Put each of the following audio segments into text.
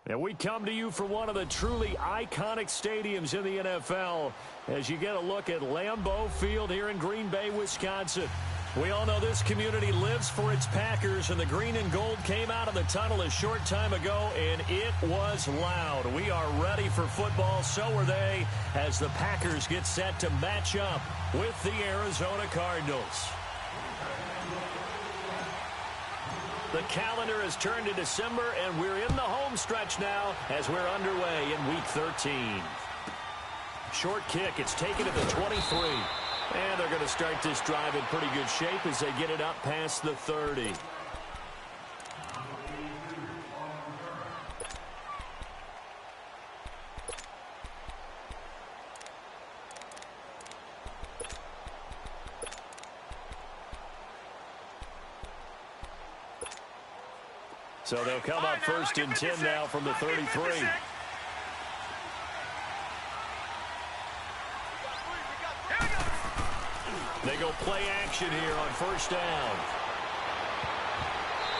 And we come to you from one of the truly iconic stadiums in the NFL as you get a look at Lambeau Field here in Green Bay, Wisconsin. We all know this community lives for its Packers, and the green and gold came out of the tunnel a short time ago, and it was loud. We are ready for football, so are they, as the Packers get set to match up with the Arizona Cardinals. The calendar has turned to December, and we're in the home stretch now as we're underway in Week 13. Short kick. It's taken at the 23. And they're going to start this drive in pretty good shape as they get it up past the 30. So they'll come up first and 10 now from the 33. They go play action here on first down.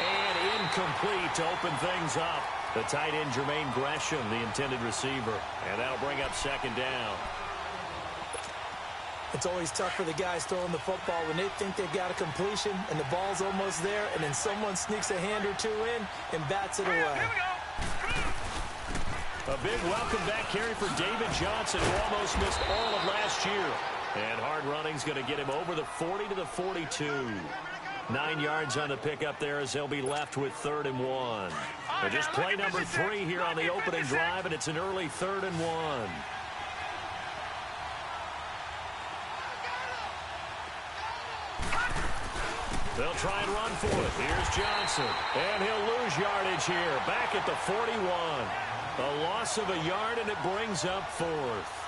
And incomplete to open things up. The tight end, Jermaine Gresham, the intended receiver. And that'll bring up second down. It's always tough for the guys throwing the football when they think they've got a completion and the ball's almost there, and then someone sneaks a hand or two in and bats it away. A big welcome back carry for David Johnson, who almost missed all of last year. And hard running's going to get him over the 40 to the 42. 9 yards on the pickup there as they'll be left with 3rd and 1. But just play number 3 here on the opening drive, and it's an early 3rd and 1. They'll try and run for it. Here's Johnson. And he'll lose yardage here. Back at the 41. A loss of a yard, and it brings up 4th.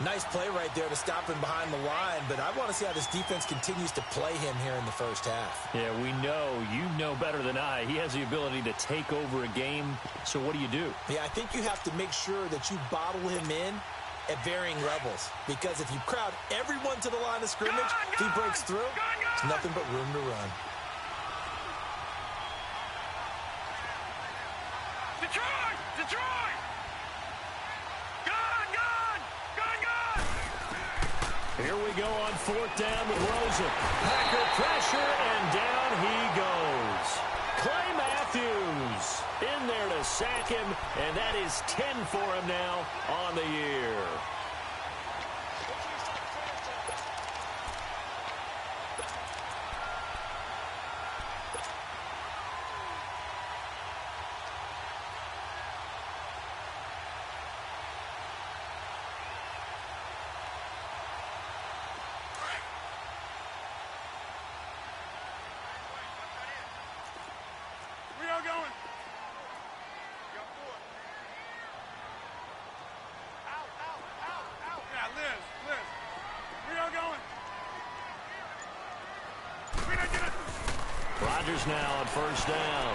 Nice play right there to stop him behind the line, but I want to see how this defense continues to play him here in the first half. Yeah, we know. You know better than I. He has the ability to take over a game, so what do you do? Yeah, I think you have to make sure that you bottle him in at varying levels, because if you crowd everyone to the line of scrimmage, if he breaks through, there's nothing but room to run. Detroit! Detroit! Gone! Gone! Gone! Gone! Here we go on fourth down with Rosen. Packer pressure, and down he goes. Clay Matthews in there to sack him, and that is 10 for him now on the year. Rio going. Out, out, out, out. Yeah, Liz. Rio going. Rio, get it. Rodgers now on first down.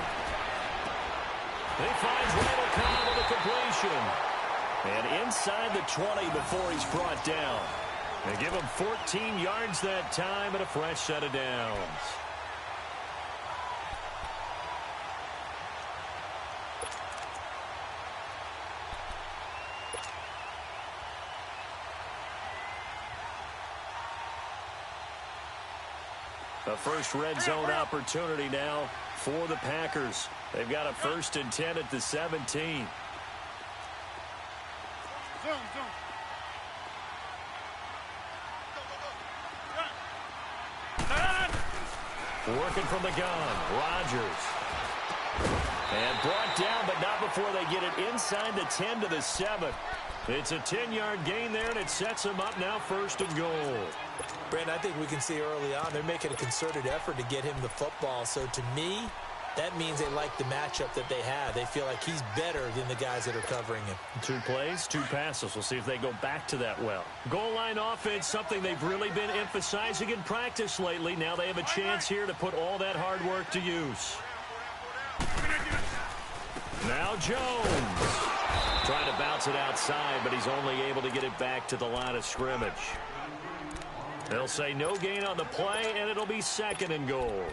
He finds Randall Cobb with a completion. And inside the 20 before he's brought down. They give him 14 yards that time and a fresh set of downs. A first red zone opportunity now for the Packers. They've got a 1st and 10 at the 17. Zoom. Working from the gun, Rodgers. And brought down, but not before they get it inside the 10 to the 7. It's a 10-yard gain there, and it sets them up now 1st and goal. Brandon, I think we can see early on they're making a concerted effort to get him the football. So to me, that means they like the matchup that they have. They feel like he's better than the guys that are covering him. 2 plays, 2 passes. We'll see if they go back to that well. Goal line offense, something they've really been emphasizing in practice lately. Now they have a chance here to put all that hard work to use. Now Jones. Trying to bounce it outside, but he's only able to get it back to the line of scrimmage. They'll say no gain on the play, and it'll be 2nd and goal.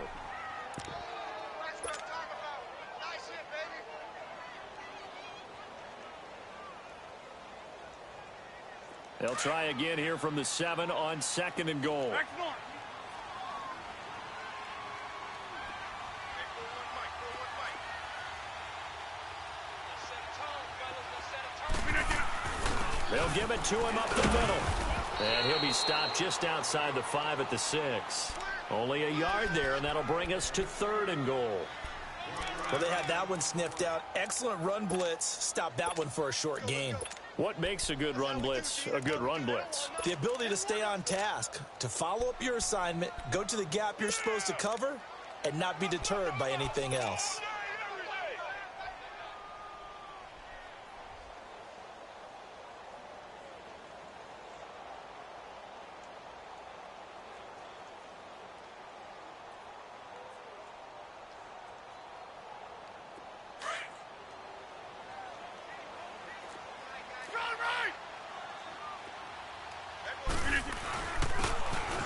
They'll try again here from the 7 on 2nd and goal. They'll give it to him up the middle. And he'll be stopped just outside the 5 at the 6. Only a yard there, and that'll bring us to 3rd and goal. Well, they had that one sniffed out. Excellent run blitz. Stop that one for a short gain. What makes a good run blitz a good run blitz? The ability to stay on task, to follow up your assignment, go to the gap you're supposed to cover, and not be deterred by anything else.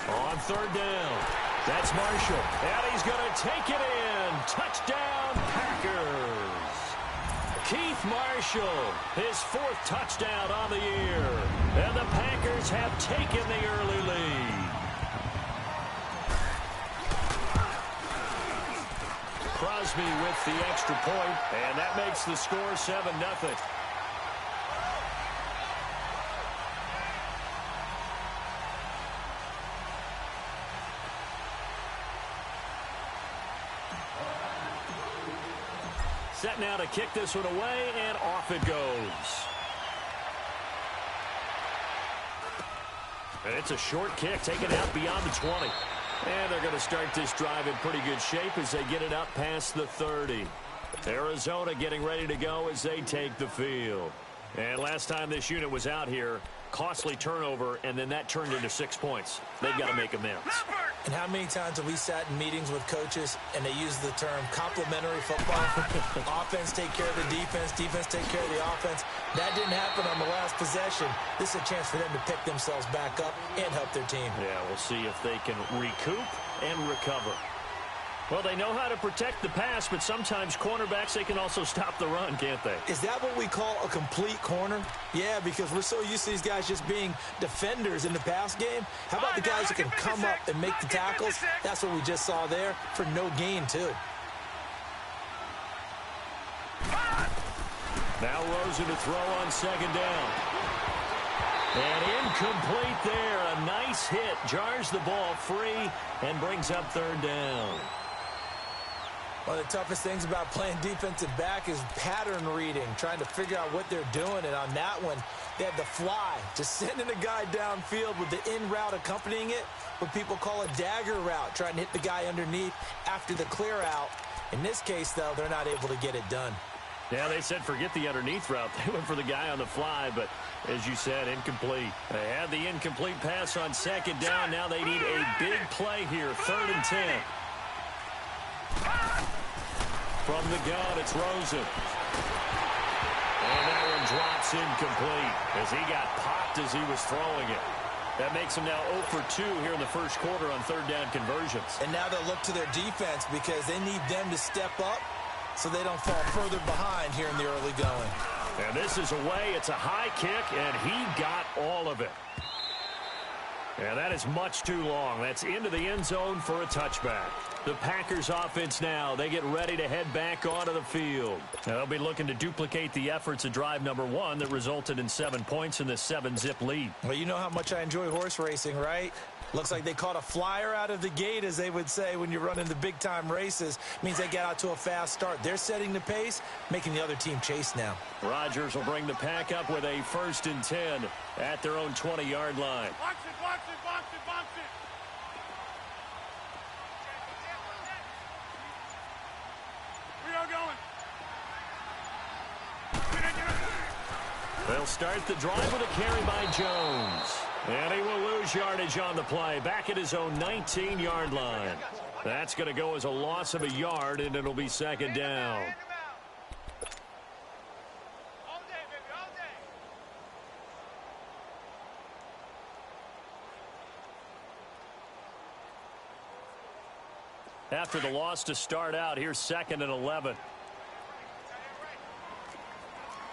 On 3rd down, that's Marshall, and he's going to take it in. Touchdown, Packers. Keith Marshall, his 4th touchdown on the year, and the Packers have taken the early lead. Crosby with the extra point, and that makes the score 7-0. Set now to kick this one away, and off it goes. And it's a short kick taken out beyond the 20. And they're going to start this drive in pretty good shape as they get it up past the 30. Arizona getting ready to go as they take the field. And last time this unit was out here, costly turnover, and then that turned into 6 points. They've got to make amends. And how many times have we sat in meetings with coaches and they use the term complementary football? Offense take care of the defense, defense take care of the offense. That didn't happen on the last possession. This is a chance for them to pick themselves back up and help their team. Yeah, we'll see if they can recoup and recover. Well, they know how to protect the pass, but sometimes cornerbacks, they can also stop the run, can't they? Is that what we call a complete corner? Yeah, because we're so used to these guys just being defenders in the pass game. How about the guys who can come up and make the tackles? That's what we just saw there for no gain, too. Now Rosen to throw on second down. And incomplete there. A nice hit. Jars the ball free and brings up third down. One of the toughest things about playing defensive back is pattern reading, trying to figure out what they're doing. And on that one, they had the fly, just sending the guy downfield with the in route accompanying it, what people call a dagger route, trying to hit the guy underneath after the clear out. In this case, though, they're not able to get it done. Yeah, they said forget the underneath route. They went for the guy on the fly, but as you said, incomplete. They had the incomplete pass on second down. Now they need a big play here, 3rd and 10. From the gun, it's Rosen. And that one drops incomplete as he got popped as he was throwing it. That makes him now 0 for 2 here in the first quarter on 3rd down conversions. And now they'll look to their defense because they need them to step up so they don't fall further behind here in the early going. And this is away. It's a high kick, and he got all of it. And that is much too long. That's into the end zone for a touchback. The Packers offense now, they get ready to head back onto the field. Now, they'll be looking to duplicate the efforts of drive number 1 that resulted in 7 points in this 7-zip lead. Well, you know how much I enjoy horse racing, right? Looks like they caught a flyer out of the gate, as they would say when you're running the big-time races. Means they get out to a fast start. They're setting the pace, making the other team chase now. Rodgers will bring the pack up with a 1st and 10 at their own 20-yard line. Box it, box it, box it, box it. We are going. They'll start the drive with a carry by Jones. And he will lose yardage on the play, back at his own 19-yard line. That's going to go as a loss of a yard, and it'll be 2nd down. All day, baby, all day. After the loss to start out, here's 2nd and 11.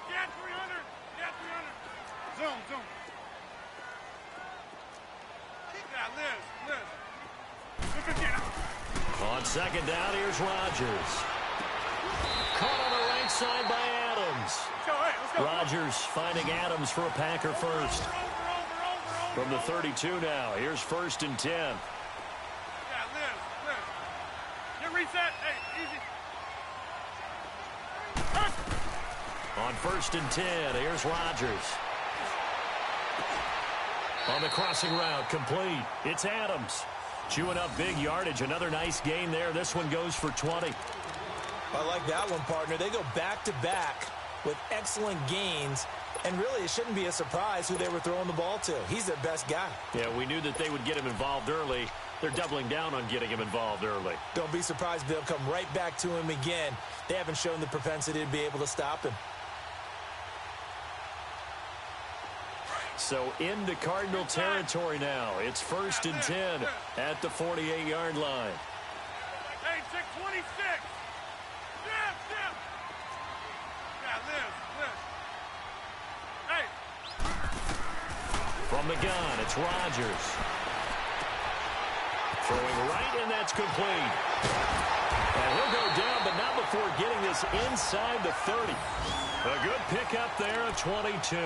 Get 300, get 300. Zoom, zoom. On 2nd down, here's Rodgers. Caught on the right side by Adams. Rodgers finding Adams for a Packer first. From the 32 now, here's 1st and 10. Yeah, Liz. Get reset. Hey, easy. On 1st and 10, here's Rodgers. On the crossing route, complete. It's Adams. Chewing up big yardage. Another nice gain there. This one goes for 20. I like that one, partner. They go back-to-back with excellent gains. And really, it shouldn't be a surprise who they were throwing the ball to. He's their best guy. Yeah, we knew that they would get him involved early. They're doubling down on getting him involved early. Don't be surprised they'll come right back to him again. They haven't shown the propensity to be able to stop him. So into Cardinal territory now. It's 1st and 10 at the 48-yard line. Hey, 626. Zip, zip. Yeah, Liz. Hey. From the gun, it's Rodgers. Throwing right, and that's complete. And he'll go down, but not before getting this inside the 30. A good pickup there at 22.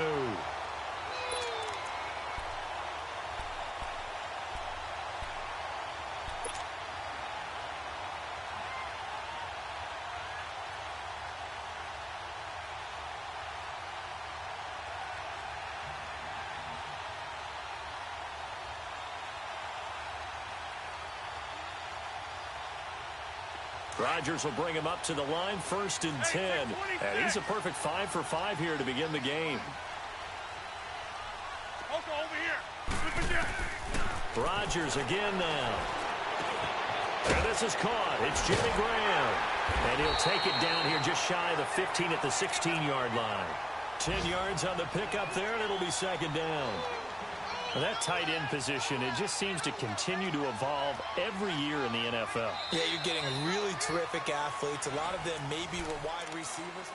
Rodgers will bring him up to the line, 1st and 10. And he's a perfect 5 for 5 here to begin the game. Over here. Rodgers again now. And this is caught. It's Jimmy Graham. And he'll take it down here just shy of the 15 at the 16-yard line. 10 yards on the pickup there, and it'll be 2nd down. Well, that tight end position, it just seems to continue to evolve every year in the NFL. Yeah, you're getting really terrific athletes. A lot of them maybe were wide receivers.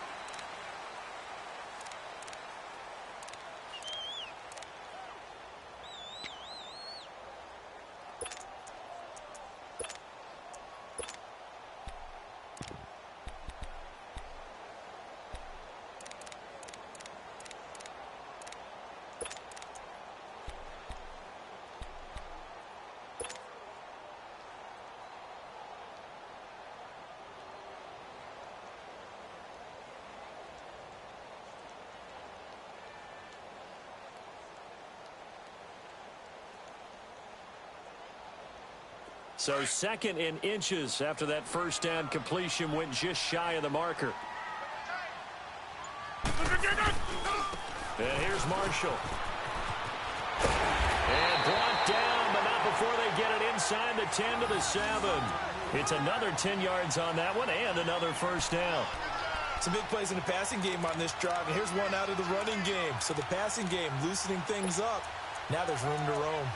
So second in inches after that first down completion went just shy of the marker. And here's Marshall. And brought down, but not before they get it inside the 10 to the 7. It's another 10 yards on that one and another first down. Some big plays in the passing game on this drive, and here's one out of the running game. So the passing game loosening things up. Now there's room to roam.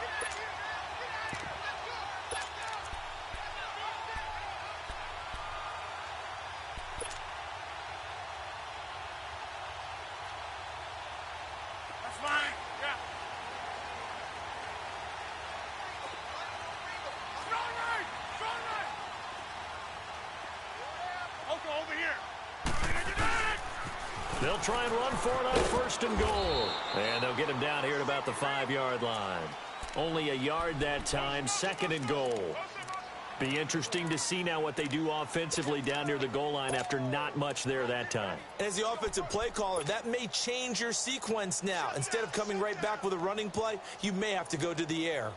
They'll try and run for it on first and goal. And they'll get him down here at about the 5-yard line. Only a yard that time, second and goal. Be interesting to see now what they do offensively down near the goal line after not much there that time. As the offensive play caller, that may change your sequence now. Instead of coming right back with a running play, you may have to go to the air.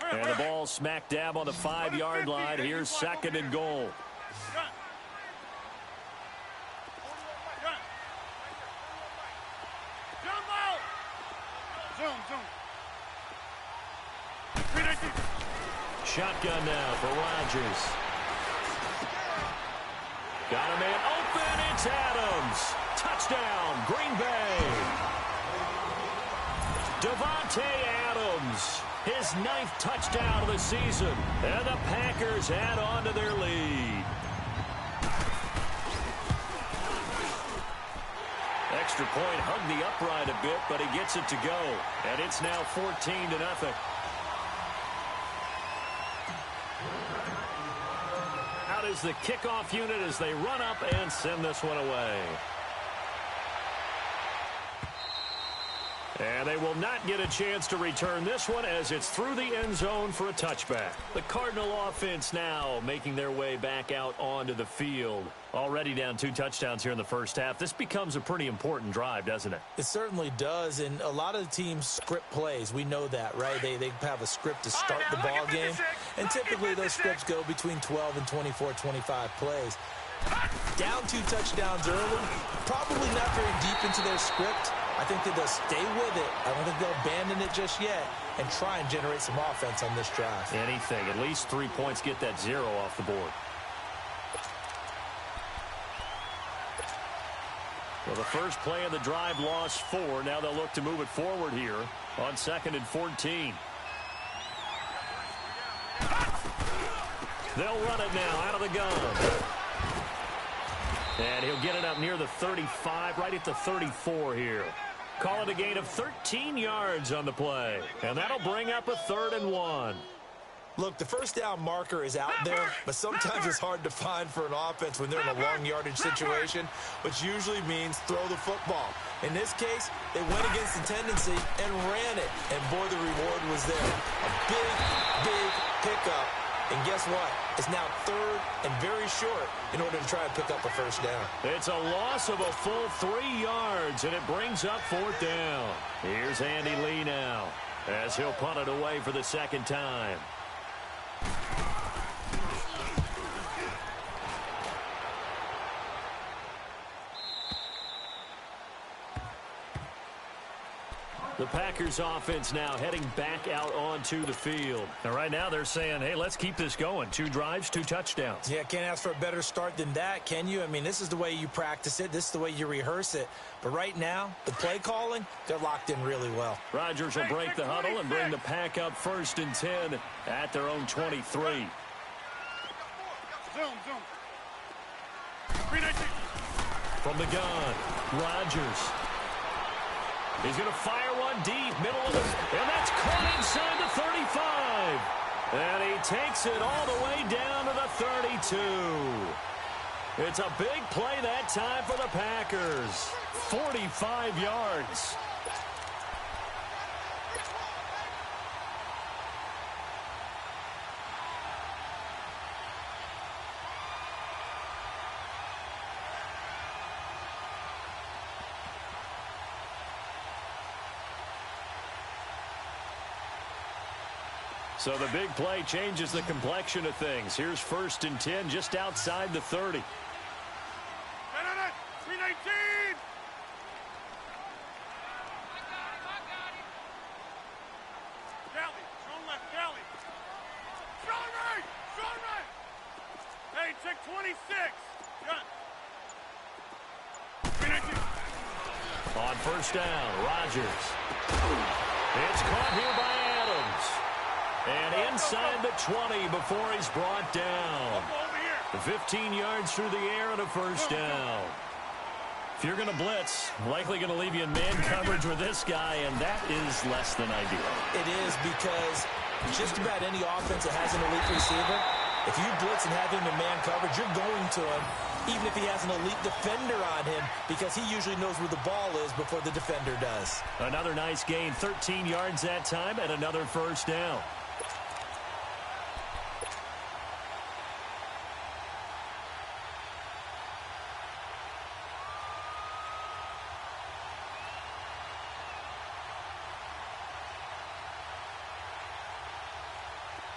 And the ball smack dab on the 5-yard line. Here's second and goal. Shotgun now for Rodgers. Got a man open. It's Adams. Touchdown, Green Bay. Davante Adams. His 9th touchdown of the season. And the Packers add on to their lead. Extra point hugged the upright a bit, but he gets it to go. And it's now 14-0. Out is the kickoff unit as they run up and send this one away. And they will not get a chance to return this one as it's through the end zone for a touchback. The Cardinal offense now making their way back out onto the field. Already down 2 touchdowns here in the first half. This becomes a pretty important drive, doesn't it? It certainly does, and a lot of teams script plays. We know that, right? They have a script to start the ball game, and typically those scripts go between 12 and 24, 25 plays. Down 2 touchdowns early, probably not very deep into their script. I think that they'll stay with it. I don't think they'll abandon it just yet and try and generate some offense on this drive. Anything. At least 3 points, get that 0 off the board. Well, the first play of the drive lost 4. Now they'll look to move it forward here on 2nd and 14. They'll run it now out of the gun. And he'll get it up near the 35, right at the 34 here. Call it a gain of 13 yards on the play. And that'll bring up a 3rd and 1. Look, the first down marker is out there, but sometimes it's hard to find for an offense when they're in a long yardage situation, which usually means throw the football. In this case, they went against the tendency and ran it. And boy, the reward was there. A big pickup. And guess what? It's now 3rd and very short in order to try to pick up a first down. It's a loss of a full 3 yards, and it brings up 4th down. Here's Andy Lee now as he'll punt it away for the 2nd time. The Packers offense now heading back out onto the field. And right now they're saying, hey, let's keep this going. 2 drives, 2 touchdowns. Yeah, can't ask for a better start than that, can you? I mean, this is the way you practice it. This is the way you rehearse it. But right now, the play calling, they're locked in really well. Rodgers will break the huddle and bring the Pack up 1st and 10 at their own 23. Zoom. 319. From the gun, Rodgers. He's going to fire one deep, middle of the... And that's caught inside the 35. And he takes it all the way down to the 32. It's a big play that time for the Packers. 45 yards. So the big play changes the complexion of things. Here's 1st and 10 just outside the 30. 319. Kelly, strong left, Kelly. Strong right. Hey, check 26. Gun. 319. On 1st down, Rodgers. It's caught here by Adams. And inside the 20 before he's brought down. 15 yards through the air and a 1st down. If you're going to blitz, likely going to leave you in man coverage with this guy, and that is less than ideal. It is, because just about any offense that has an elite receiver, if you blitz and have him in man coverage, you're going to him, even if he has an elite defender on him, because he usually knows where the ball is before the defender does. Another nice gain, 13 yards that time, and another 1st down.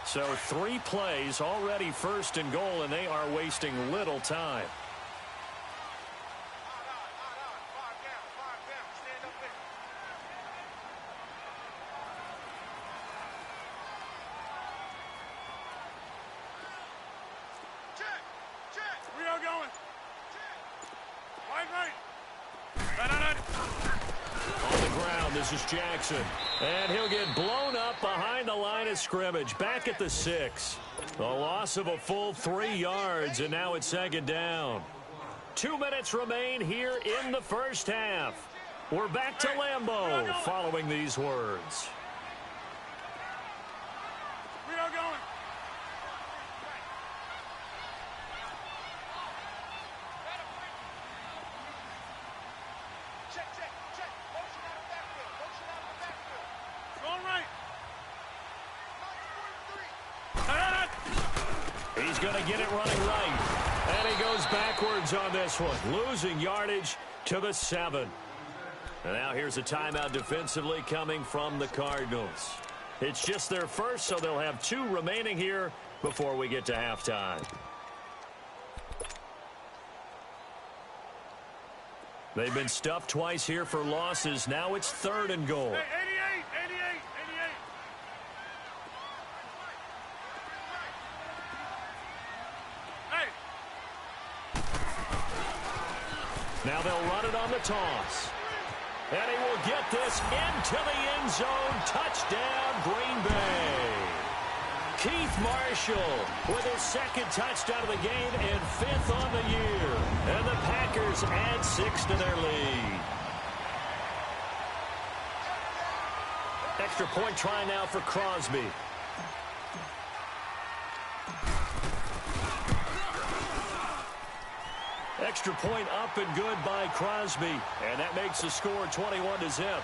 So 3 plays, already 1st and goal, and they are wasting little time. Check. We are going. Wide right. On the ground, this is Jackson. And he'll get blown up behind the line of scrimmage. Back at the 6. A loss of a full 3 yards, and now it's 2nd down. 2 minutes remain here in the 1st half. We're back to Lambeau following these words. We are going. He's going to get it running right. And he goes backwards on this one, losing yardage to the 7. And now here's a timeout defensively coming from the Cardinals. It's just their first, so they'll have 2 remaining here before we get to halftime. They've been stuffed twice here for losses. Now it's 3rd and goal. Hey, 88. Now they'll run it on the toss. And he will get this into the end zone. Touchdown, Green Bay. Keith Marshall with his 2nd touchdown of the game and 5th on the year. And the Packers add 6 to their lead. Extra point try now for Crosby. Extra point up and good by Crosby. And that makes the score 21-0.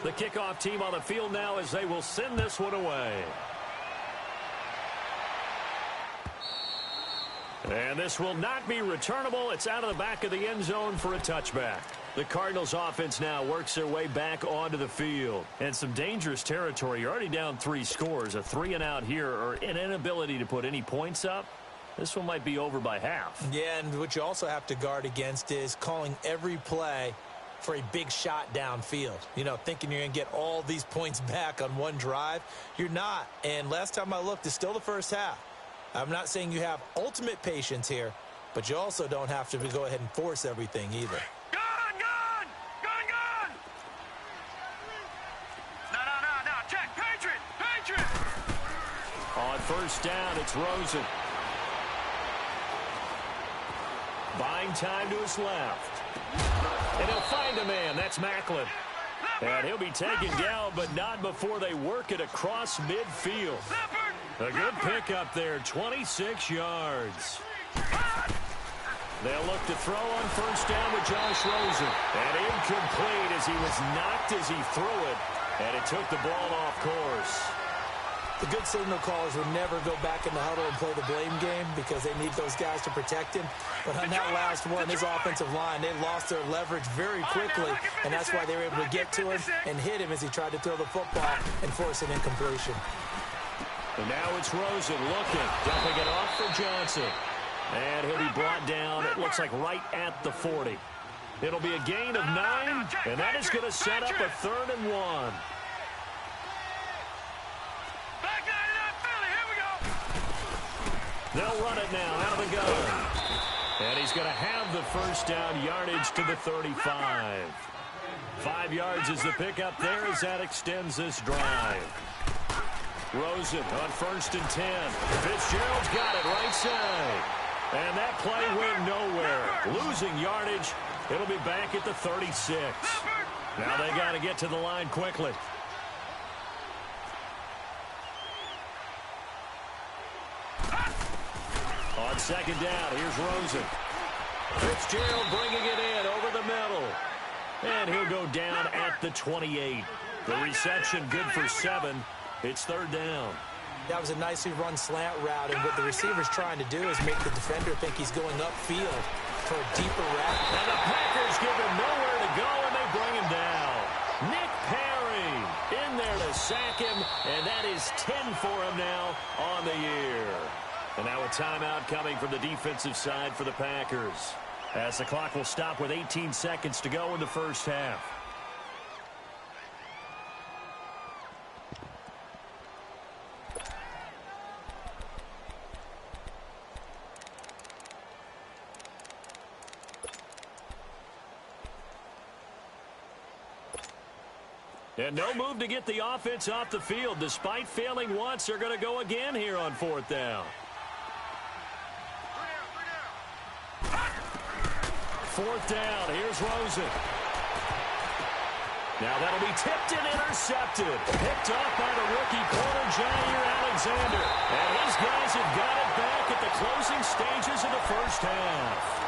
The kickoff team on the field now as they will send this one away. And this will not be returnable. It's out of the back of the end zone for a touchback. The Cardinals offense now works their way back onto the field. And some dangerous territory. You're already down 3 scores. A 3 and out here, or an inability to put any points up. This one might be over by half. Yeah, and what you also have to guard against is calling every play for a big shot downfield. You know, thinking you're going to get all these points back on one drive. You're not. And last time I looked, it's still the first half. I'm not saying you have ultimate patience here, but you also don't have to go ahead and force everything either. Gun! Gun! Gun! Gun! No. Check. Patriot! Patriot! On first down, it's Rosen. Buying time to his left. And he'll find a man. That's Macklin. And he'll be taken down, but not before they work it across midfield. A good pickup there, 26 yards. They'll look to throw on first down with Josh Rosen. And incomplete as he was knocked as he threw it. And it took the ball off course. The good signal callers would never go back in the huddle and play the blame game because they need those guys to protect him. But on that last one, his offensive line, they lost their leverage very quickly, and that's why they were able to get to him and hit him as he tried to throw the football and force an incompletion. And now it's Rosen looking, dumping it off for Johnson. And he'll be brought down, it looks like right at the 40. It'll be a gain of 9, and that is going to set up a 3rd and 1. They'll run it now out of the gun. And he's going to have the first down yardage to the 35. 5 yards is the pickup there as that extends this drive. Rosen on first and 10. Fitzgerald's got it right side. And that play went nowhere. Losing yardage. It'll be back at the 36. Now they got to get to the line quickly. On second down, here's Rosen. Fitzgerald bringing it in over the middle. And he'll go down at the 28. The reception good for 7. It's 3rd down. That was a nicely run slant route, and what the receiver's trying to do is make the defender think he's going upfield for a deeper route. And the Packers give him nowhere to go, and they bring him down. Nick Perry in there to sack him, and that is 10 for him now on the year. And now a timeout coming from the defensive side for the Packers, as the clock will stop with 18 seconds to go in the first half. And no move to get the offense off the field. Despite failing once, they're going to go again here on 4th down. 4th down. Here's Rosen. Now that'll be tipped and intercepted. Picked off by the rookie corner, Jair Alexander. And his guys have got it back at the closing stages of the first half.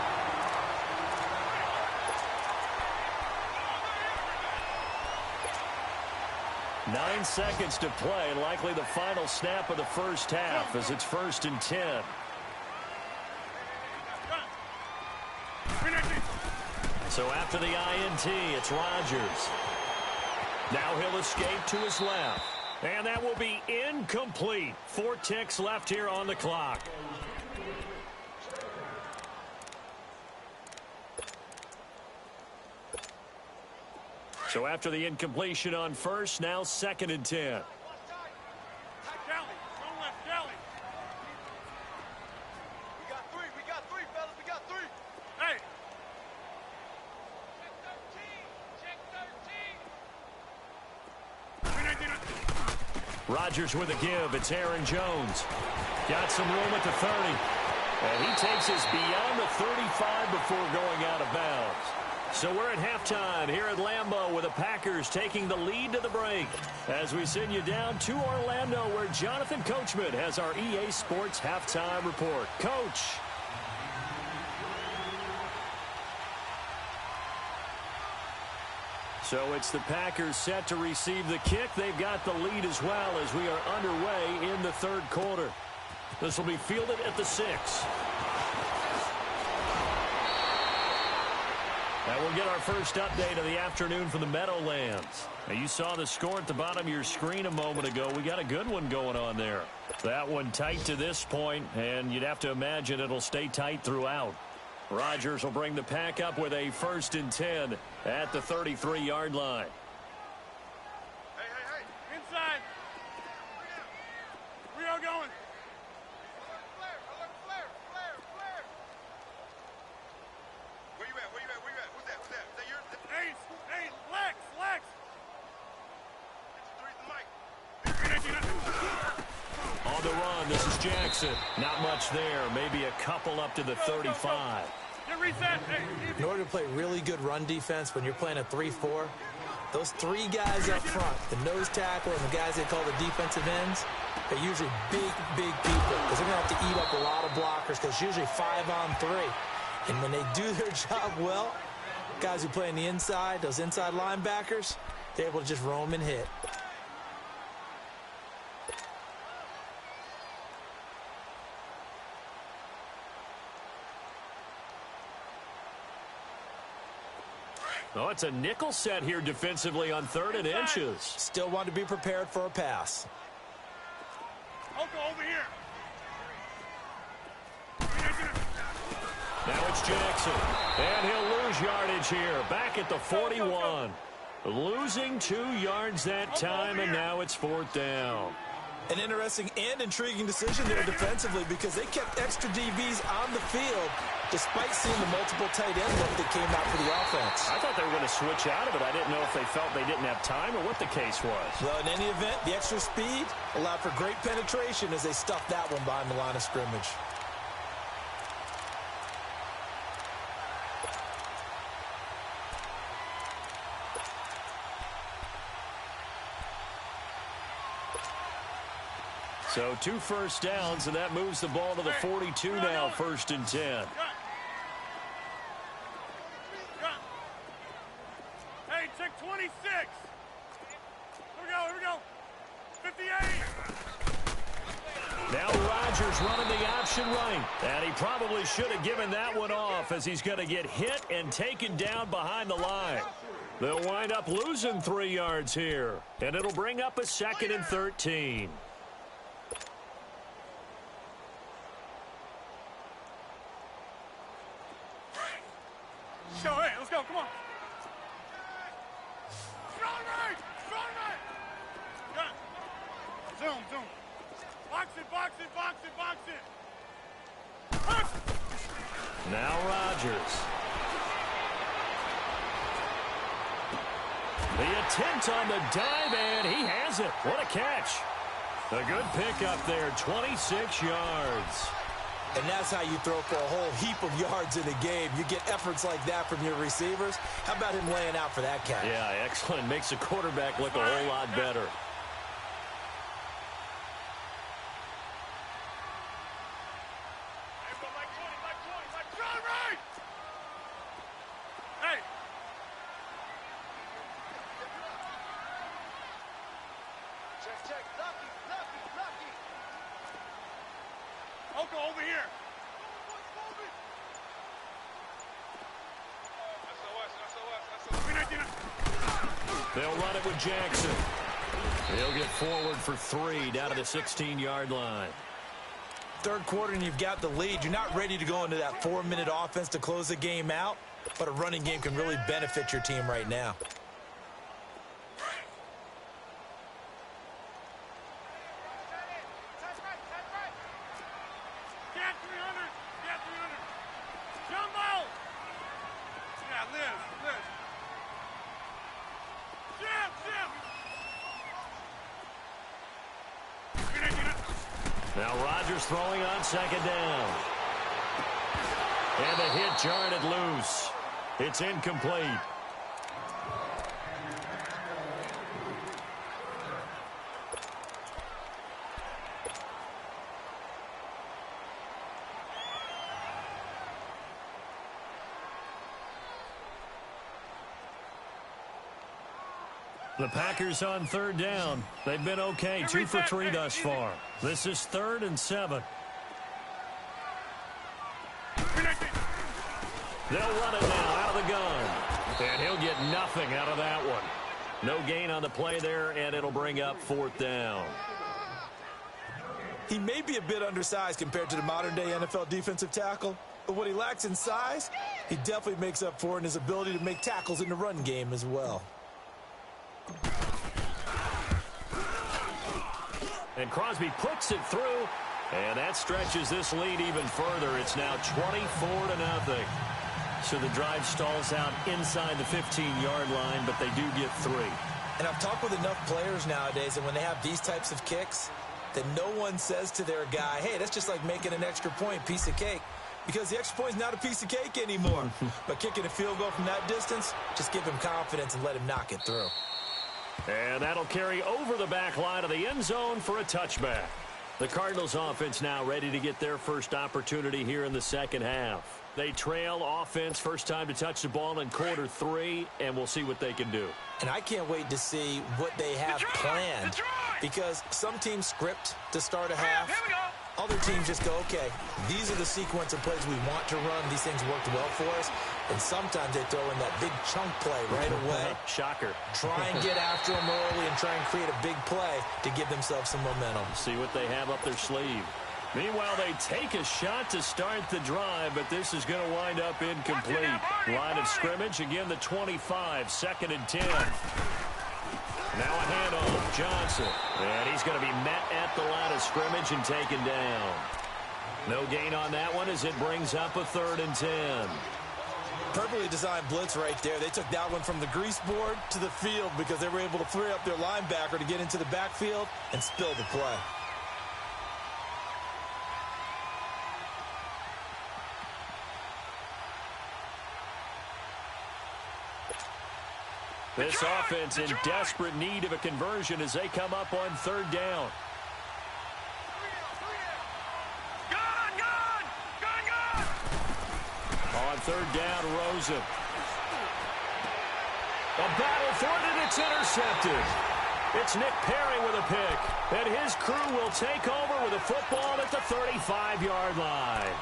Nine seconds to play, likely the final snap of the first half as it's 1st and 10. So after the INT, it's Rodgers. Now he'll escape to his left. And that will be incomplete. 4 ticks left here on the clock. So after the incompletion on first, now 2nd and 10. Kelly, don't left Kelly. We got three, fellas. We got 3. Hey. Check 13. Rodgers with a give. It's Aaron Jones. Got some room at the 30. And he takes us beyond the 35 before going out of bounds. So we're at halftime here at Lambeau with the Packers taking the lead to the break as we send you down to Orlando where Jonathan Coachman has our EA Sports halftime report. Coach. So it's the Packers set to receive the kick. They've got the lead as well as we are underway in the 3rd quarter. This will be fielded at the 6. And we'll get our first update of the afternoon from the Meadowlands. Now, you saw the score at the bottom of your screen a moment ago. We got a good one going on there. That one tight to this point, and you'd have to imagine it'll stay tight throughout. Rodgers will bring the pack up with a 1st and 10 at the 33-yard line. Hey. Inside. We are going. Flare. Where you at? Who's that? Is that yours? Hey, Lex. On the run, this is Jackson. Not much there. Maybe a couple up to the 35. Get reset. In order to play really good run defense when you're playing a 3-4, those 3 guys up front, the nose tackle and the guys they call the defensive ends, they're usually big people because they're going to have to eat up a lot of blockers because it's usually 5-on-3. And when they do their job well, guys who play on the inside, those inside linebackers, they're able to just roam and hit. Oh, it's a nickel set here defensively on 3rd and inches. Still want to be prepared for a pass. Oko over here. Now it's Jackson. And he'll lose yardage here. Back at the 41. Losing 2 yards that time, and now it's 4th down. An interesting and intriguing decision there defensively because they kept extra DBs on the field despite seeing the multiple tight end look that came out for the offense. I thought they were going to switch out of it. I didn't know if they felt they didn't have time or what the case was. Well, in any event, the extra speed allowed for great penetration as they stuffed that one behind the line of scrimmage. So 2 first downs, and that moves the ball to the 42 now, 1st and 10. Hey, check 26. Here we go. 58. Now Rodgers running the option right. And he probably should have given that one off as he's going to get hit and taken down behind the line. They'll wind up losing 3 yards here. And it'll bring up a 2nd and 13. Hey, let's go. Come on. Strong right. Yeah. Zoom. Box it. Now Rodgers. The attempt on the dive, and he has it. What a catch. A good pickup there, 26 yards. And that's how you throw for a whole heap of yards in a game. You get efforts like that from your receivers. How about him laying out for that catch? Yeah, excellent. Makes the quarterback look a whole lot better. Hey. Check. Lucky. Oko over here. They'll run it with Jackson. He'll get forward for 3 down to the 16-yard line. 3rd quarter and you've got the lead. You're not ready to go into that 4-minute offense to close the game out, but a running game can really benefit your team right now. Now Rodgers throwing on 2nd down. And the hit jarred it loose. It's incomplete. The Packers on 3rd down. They've been okay, 2 for 3 thus far. This is 3rd and 7. They'll run it now out of the gun. And he'll get nothing out of that one. No gain on the play there, and it'll bring up 4th down. He may be a bit undersized compared to the modern-day NFL defensive tackle, but what he lacks in size, he definitely makes up for in his ability to make tackles in the run game as well. And Crosby puts it through, and that stretches this lead even further. It's now 24-0. So the drive stalls out inside the 15-yard line, but they do get 3. And I've talked with enough players nowadays, and when they have these types of kicks, then no one says to their guy, hey, that's just like making an extra point, piece of cake. Because the extra point is not a piece of cake anymore. But kicking a field goal from that distance, just give him confidence and let him knock it through. And that'll carry over the back line of the end zone for a touchback. The Cardinals offense now ready to get their first opportunity here in the second half. They trail offense first time to touch the ball in quarter 3, and we'll see what they can do. And I can't wait to see what they have planned. Because some teams script to start a half. Other teams just go, okay, these are the sequence of plays we want to run. These things worked well for us. And sometimes they throw in that big chunk play right away. Shocker. Try and get after them early and try and create a big play to give themselves some momentum. See what they have up their sleeve. Meanwhile, they take a shot to start the drive, but this is going to wind up incomplete. Line of scrimmage, again, the 25, 2nd and 10. Now a handoff, Johnson. And he's going to be met at the line of scrimmage and taken down. No gain on that one as it brings up a 3rd and 10. Perfectly designed blitz right there. They took that one from the grease board to the field because they were able to free up their linebacker to get into the backfield and spill the play. This offense in desperate need of a conversion as they come up on 3rd down. On 3rd down, Rosen. A battle for it, and it's intercepted. It's Nick Perry with a pick, and his crew will take over with a football at the 35-yard line.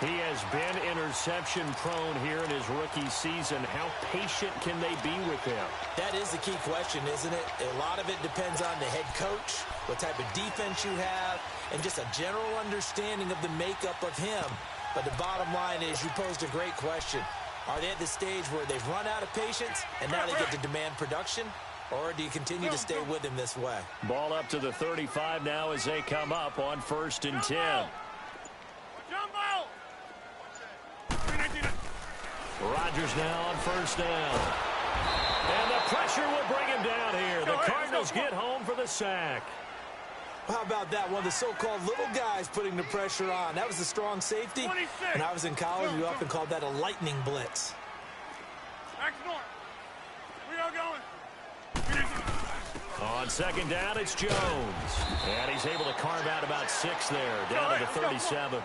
He has been interception-prone here in his rookie season. How patient can they be with him? That is the key question, isn't it? A lot of it depends on the head coach, what type of defense you have, and just a general understanding of the makeup of him. But the bottom line is you posed a great question. Are they at the stage where they've run out of patience and now they get to demand production? Or do you continue to stay with him this way? Ball up to the 35 now as they come up on 1st and 10. Rodgers now on 1st down. And the pressure will bring him down here. The Cardinals get home for the sack. How about that? One of the so-called little guys putting the pressure on. That was the strong safety. When I was in college, we often called that a lightning blitz. On 2nd down, it's Jones. And he's able to carve out about 6 there, down to the 37.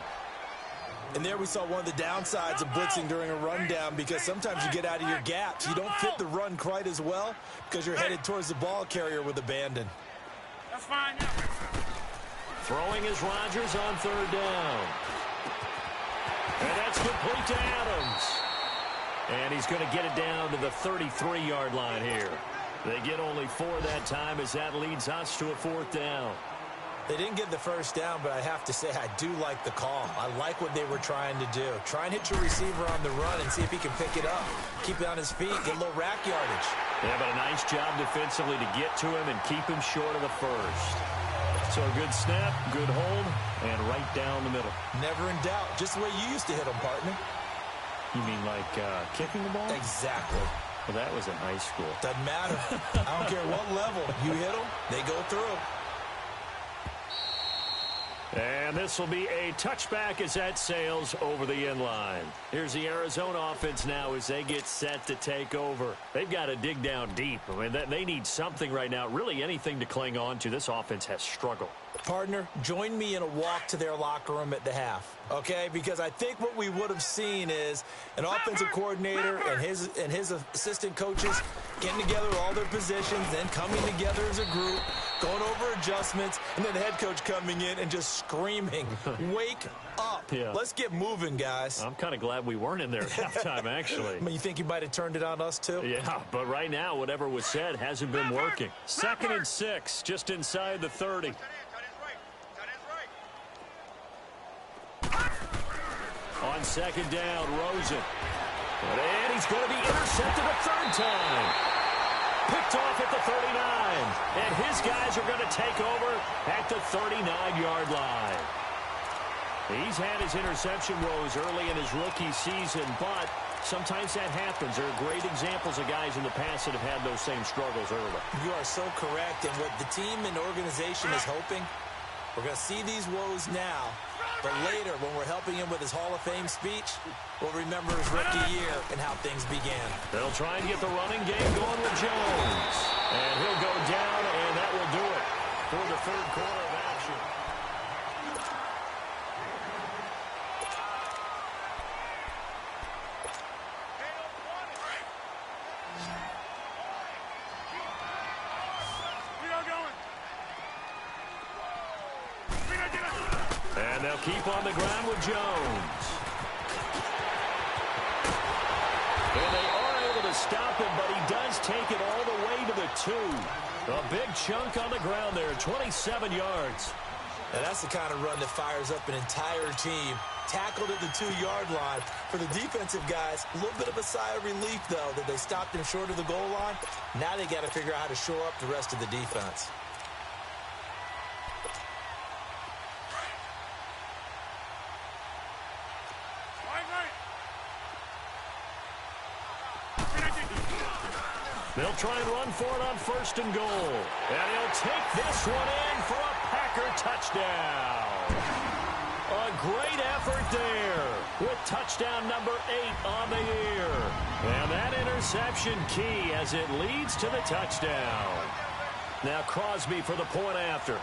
And there we saw one of the downsides of blitzing during a rundown because sometimes you get out of your gaps. You don't fit the run quite as well because you're headed towards the ball carrier with abandon. That's fine. Throwing is Rodgers on 3rd down. And that's complete to Adams. And he's going to get it down to the 33-yard line here. They get only 4 that time as that leads us to a 4th down. They didn't get the first down, but I have to say I do like the call. I like what they were trying to do. Try and hit your receiver on the run and see if he can pick it up. Keep it on his feet, get a little rack yardage. Yeah, but a nice job defensively to get to him and keep him short of the first. So a good snap, good hold, and right down the middle. Never in doubt. Just the way you used to hit them, partner. You mean like kicking the ball? Exactly. Well, that was in high school. Doesn't matter. I don't care what level. You hit them, they go through. And this will be a touchback as that sails over the end line. Here's the Arizona offense now as they get set to take over. They've got to dig down deep. I mean, they need something right now, really anything to cling on to. This offense has struggled. Partner, join me in a walk to their locker room at the half, okay? Because I think what we would have seen is an offensive coordinator and his assistant coaches getting together all their positions, then coming together as a group, going over adjustments, and then the head coach coming in and just screaming, wake up. Yeah. Let's get moving, guys. I'm kind of glad we weren't in there at halftime, actually. I mean, you think he might have turned it on us, too? Yeah, but right now, whatever was said hasn't been working. 2nd and 6, just inside the 30. On 2nd down, Rosen. And he's going to be intercepted a 3rd time. Picked off at the 39. And his guys are going to take over at the 39-yard line. He's had his interception woes early in his rookie season, but sometimes that happens. There are great examples of guys in the past that have had those same struggles early. You are so correct. And what the team and organization is hoping, we're going to see these woes now, but later when we're helping him with his Hall of Fame speech, we'll remember his rookie year and how things began. They'll try and get the running game going with Jones. And he'll go down, and that will do it for the 3rd quarter of action. And they'll keep on the ground with Jones. And they are able to stop him, but he does take it all the way to the 2. A big chunk on the ground there, 27 yards. And that's the kind of run that fires up an entire team. Tackled at the 2-yard line. For the defensive guys, a little bit of a sigh of relief, though, that they stopped him short of the goal line. Now they got to figure out how to shore up the rest of the defense. They'll try and run for it on 1st and goal. And he'll take this one in for a Packer touchdown. A great effort there with touchdown number 8 on the year. And that interception key as it leads to the touchdown. Now Crosby for the point after.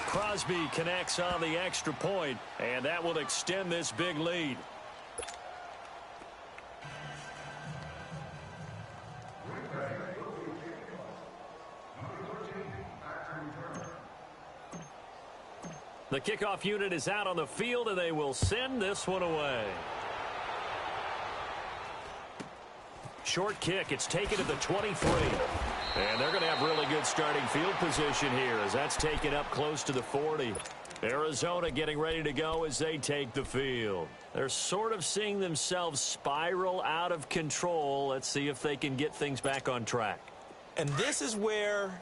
Crosby connects on the extra point, and that will extend this big lead. The kickoff unit is out on the field, and they will send this one away. Short kick. It's taken to the 23. And they're going to have really good starting field position here as that's taken up close to the 40. Arizona getting ready to go as they take the field. They're sort of seeing themselves spiral out of control. Let's see if they can get things back on track. And this is where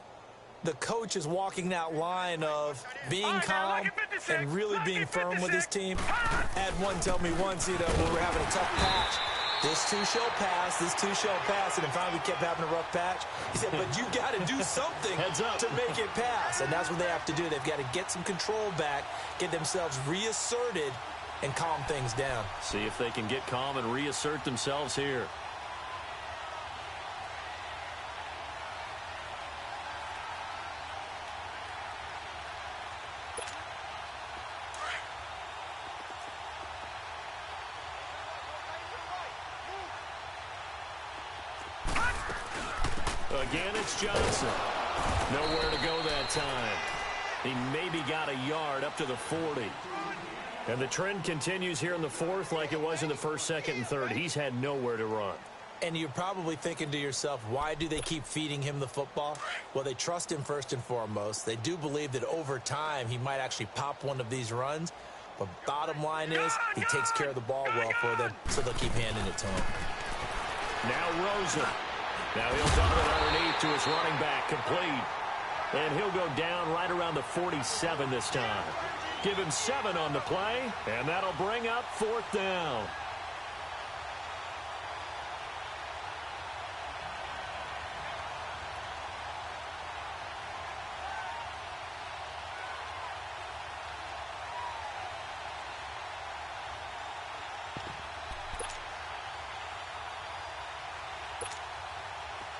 the coach is walking that line of being calm and really being firm with his team. Had one tell me once, when we're having a tough patch, this too shall pass, this too shall pass, and then finally we kept having a rough patch. He said, but you got to do something to make it pass, and that's what they have to do. They've got to get some control back, get themselves reasserted, and calm things down. See if they can get calm and reassert themselves here. Again, it's Johnson. Nowhere to go that time. He maybe got a yard up to the 40. And the trend continues here in the 4th like it was in the 1st, 2nd, and 3rd. He's had nowhere to run. And you're probably thinking to yourself, why do they keep feeding him the football? Well, they trust him first and foremost. They do believe that over time he might actually pop one of these runs. But bottom line is he takes care of the ball well for them, so they'll keep handing it to him. Now Rosen. Now he'll dump it underneath to his running back, complete. And he'll go down right around the 47 this time. Give him 7 on the play, and that'll bring up 4th down.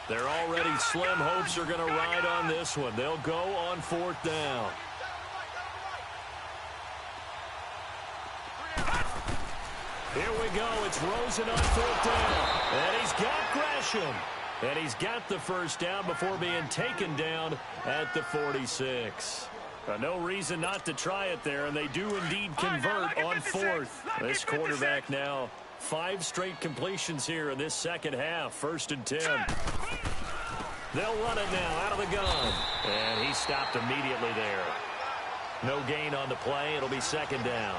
They're already slim hopes are going to ride on this one. They'll go on 4th down. Here we go. It's Rosen on fourth down. And he's got Gresham. And he's got the first down before being taken down at the 46. No reason not to try it there, and they do indeed convert on fourth. This quarterback now 5 straight completions here in this second half. 1st and 10. They'll run it now out of the gun. And he stopped immediately there. No gain on the play. It'll be second down.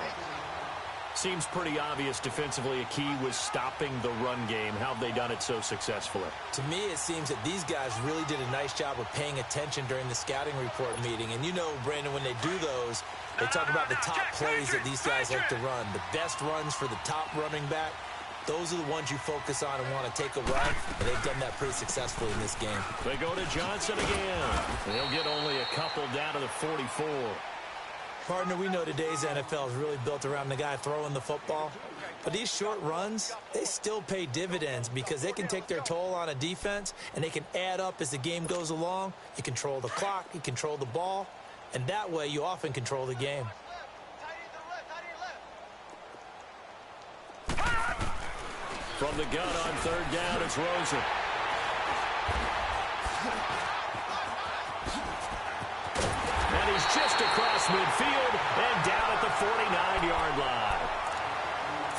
Seems pretty obvious defensively a key was stopping the run game. How have they done it so successfully? To me, it seems that these guys really did a nice job of paying attention during the scouting report meeting. And you know, Brandon, when they do those, they talk about the top plays that these guys like to run. The best runs for the top running back. Those are the ones you focus on and want to take away. And they've done that pretty successfully in this game. They go to Johnson again. They'll get only a couple down to the 44. Partner, we know today's NFL is really built around the guy throwing the football. But these short runs, they still pay dividends because they can take their toll on a defense and they can add up as the game goes along. You control the clock, you control the ball, and that way you often control the game. From the gun on third down, it's Rosen. And he's just across midfield and down at the 49-yard line.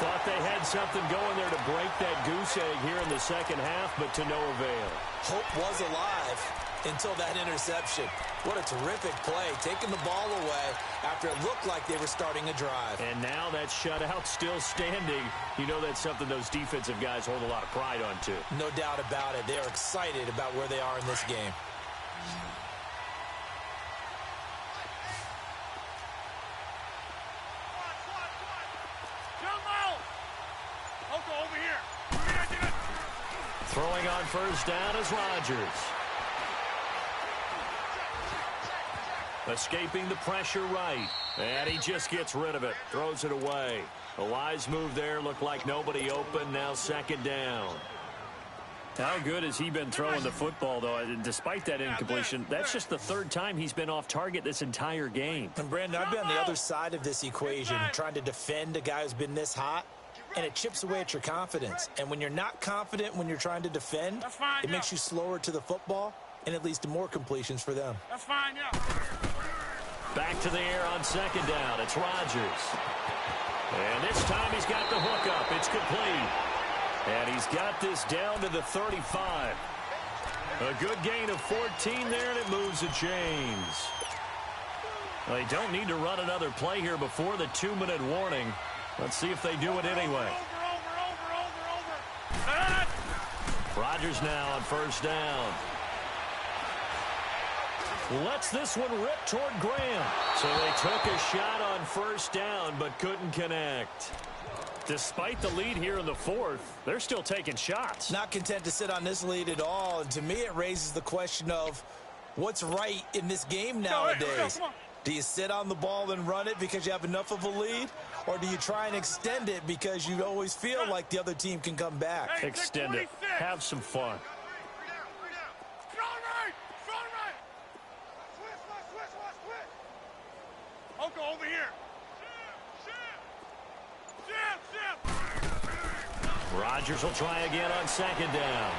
Thought they had something going there to break that goose egg here in the second half, but to no avail. Hope was alive until that interception. What a terrific play, taking the ball away after it looked like they were starting a drive. And now that shutout still standing. You know that's something those defensive guys hold a lot of pride on, too. No doubt about it. They are excited about where they are in this game. Throwing on first down is Rodgers. Escaping the pressure right. And he just gets rid of it. Throws it away. A wise move there. Looked like nobody open. Now second down. How good has he been throwing the football, though? Despite that incompletion, that's just the 3rd time he's been off target this entire game. And, Brandon, I've been on the other side of this equation, trying to defend a guy who's been this hot. And it chips away at your confidence. And when you're not confident when you're trying to defend, it makes you slower to the football, and it leads to more completions for them. That's fine, yeah. Back to the air on second down. It's Rodgers. And this time he's got the hook up. It's complete. And he's got this down to the 35. A good gain of 14 there, and it moves the chains. They don't need to run another play here before the 2-minute warning. Let's see if they do it anyway. Rodgers now on first down. Lets this one rip toward Graham. So they took a shot on first down but couldn't connect. Despite the lead here in the 4th, they're still taking shots. Not content to sit on this lead at all. And to me, it raises the question of what's right in this game nowadays. Do you sit on the ball and run it because you have enough of a lead? Or do you try and extend it because you always feel like the other team can come back? Extend it. Have some fun. Oko, over here. Rodgers will try again on second down.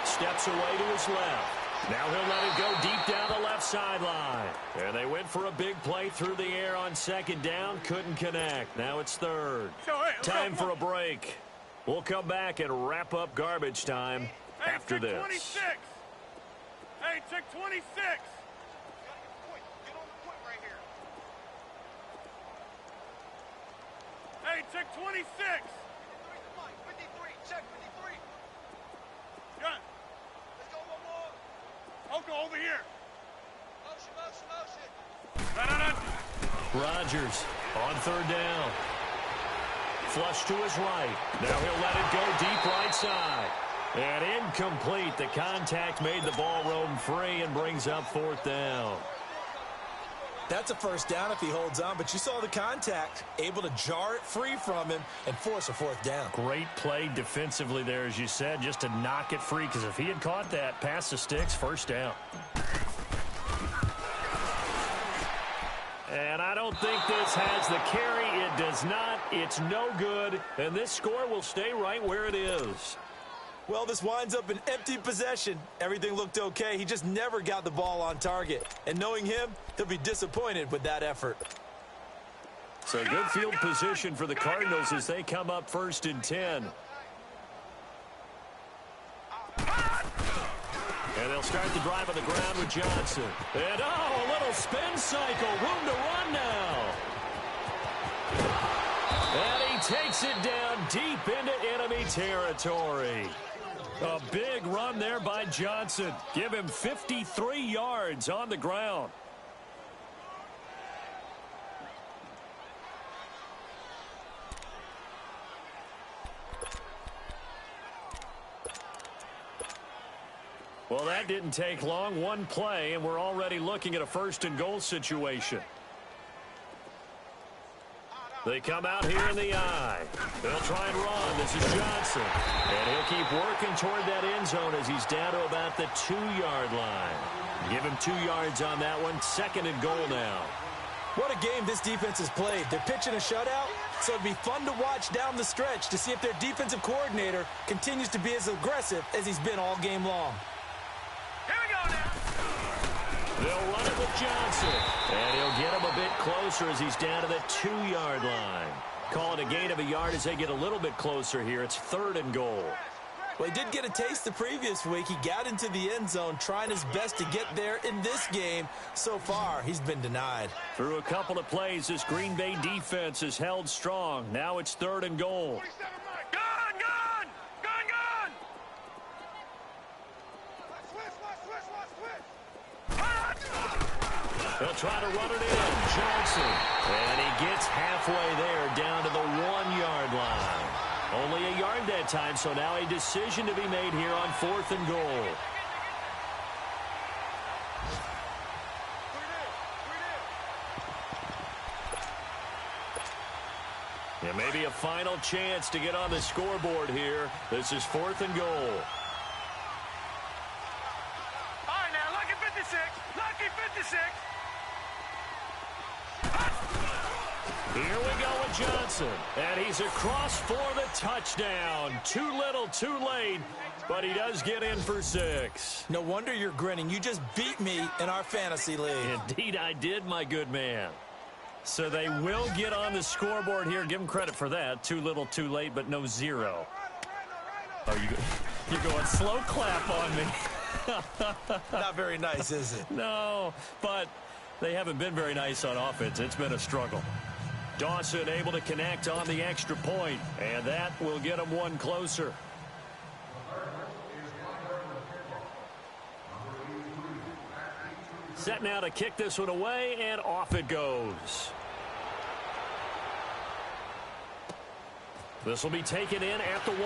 Steps away to his left. Now he'll let it go deep down the left sideline. And they went for a big play through the air on second down. Couldn't connect. Now it's third. Time for a break. We'll come back and wrap up garbage time after this. 26. Hey, check 26. Hey, check 26. 53, check 53. Gun. Let's go one more. Oko, over here. Motion. Rodgers on third down. Flush to his right. Now he'll let it go deep right side. And incomplete. The contact made the ball roam free and brings up fourth down. That's a first down if he holds on, but you saw the contact, able to jar it free from him and force a fourth down. Great play defensively there, as you said, just to knock it free, because if he had caught that, past the sticks, first down. And I don't think this has the carry. It does not. It's no good. And this score will stay right where it is. Well, this winds up an empty possession. Everything looked okay. He just never got the ball on target. And knowing him, he'll be disappointed with that effort. So good field position for the Cardinals as they come up 1st and 10. And they'll start the drive on the ground with Johnson. And, oh, a little spin cycle. Room to run now. And he takes it down deep into enemy territory. A big run there by Johnson. Give him 53 yards on the ground. Well, that didn't take long. One play, and we're already looking at a 1st and goal situation. They come out here in the eye. They'll try and run. This is Johnson. And he'll keep working toward that end zone as he's down to about the 2-yard line. Give him 2 yards on that one. 2nd and goal now. What a game this defense has played. They're pitching a shutout, so it'd be fun to watch down the stretch to see if their defensive coordinator continues to be as aggressive as he's been all game long. Here we go now. They'll run it with Johnson. And he'll get him a bit closer as he's down to the 2-yard line. Call it a gain of a yard as they get a little bit closer here. It's 3rd and goal. Well, he did get a taste the previous week. He got into the end zone trying his best to get there in this game. So far, he's been denied. Through a couple of plays, this Green Bay defense is held strong. Now it's 3rd and goal. 47 right. Gun, gun! Gun, gun! Switch. They'll try to run it in. Johnson. And he gets halfway there down to the 1-yard line. Only a yard that time, so now a decision to be made here on 4th and goal. And maybe a final chance to get on the scoreboard here. This is 4th and goal. All right, now, lucky 56. Lucky 56. Here we go with Johnson. And he's across for the touchdown. Too little, too late. But he does get in for 6. No wonder you're grinning. You just beat me in our fantasy league. Indeed I did, my good man. So they will get on the scoreboard here. Give them credit for that. Too little, too late, but no 0. Oh, you're going slow clap on me. Not very nice, is it? No, but they haven't been very nice on offense. It's been a struggle. Dawson able to connect on the extra point, and that will get them one closer. Set now to kick this one away, and off it goes. This will be taken in at the 1.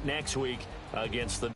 Next week against the